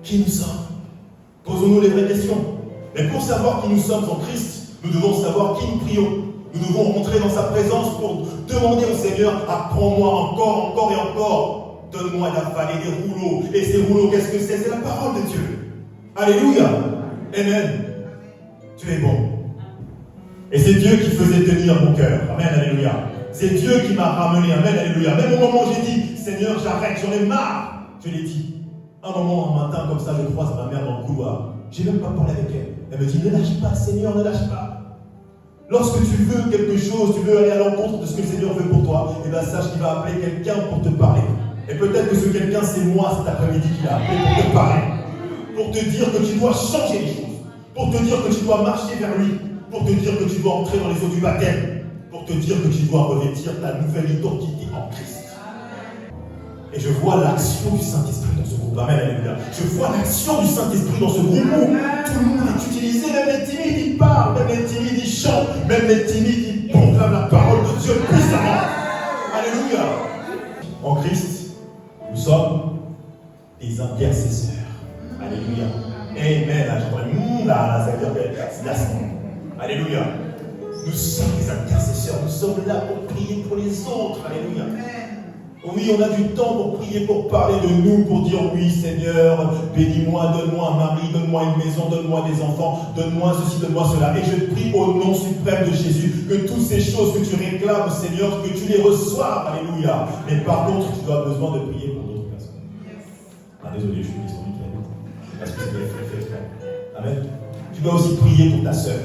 qui nous sommes. Posons-nous les vraies questions. Mais pour savoir qui nous sommes en Christ, nous devons savoir qui nous prions. Nous devons rentrer dans sa présence pour demander au Seigneur, apprends-moi encore, encore et encore. Donne-moi d'avaler des rouleaux. Et ces rouleaux, qu'est-ce que c'est? C'est la parole de Dieu. Alléluia. Amen. Tu es bon. Et c'est Dieu qui faisait tenir mon cœur. Amen, alléluia. C'est Dieu qui m'a ramené. Amen, alléluia. Même au moment où j'ai dit, Seigneur, j'arrête, j'en ai marre. Je l'ai dit. Un moment, un matin, comme ça, je croise ma mère dans le couloir. Je n'ai même pas parlé avec elle. Elle me dit, ne lâche pas, Seigneur, ne lâche pas. Lorsque tu veux quelque chose, tu veux aller à l'encontre de ce que le Seigneur veut pour toi, et bien sache qu'il va appeler quelqu'un pour te parler. Et peut-être que ce quelqu'un, c'est moi cet après-midi qu'il a appelé pour te parler. Pour te dire que tu dois changer les choses. Pour te dire que tu dois marcher vers lui. Pour te dire que tu dois entrer dans les eaux du baptême. Pour te dire que tu dois revêtir ta nouvelle identité en Christ. Et je vois l'action du Saint-Esprit dans ce groupe. Amen, alléluia. Je vois l'action du Saint-Esprit dans ce groupe où tout le monde est utilisé, même les timides, ils parlent, même les timides, ils chantent, même les timides, ils proclament la parole de Dieu puissamment. Alléluia. En Christ, nous sommes des intercesseurs. Alléluia. Amen. Là, ça veut dire que c'est la semaine. Alléluia. Nous sommes des intercesseurs. Nous sommes là pour prier pour les autres. Alléluia. Oui, on a du temps pour prier, pour parler de nous, pour dire oui Seigneur, bénis-moi, donne-moi un mari, donne-moi une maison, donne-moi des enfants, donne-moi ceci, donne-moi cela. Et je prie au nom suprême de Jésus que toutes ces choses que tu réclames, Seigneur, que tu les reçoives. Alléluia. Mais par contre, tu as besoin de prier pour d'autres personnes. Ah, désolé, je suis disponible. Parce que c'est fait. Amen. Tu dois aussi prier pour ta sœur.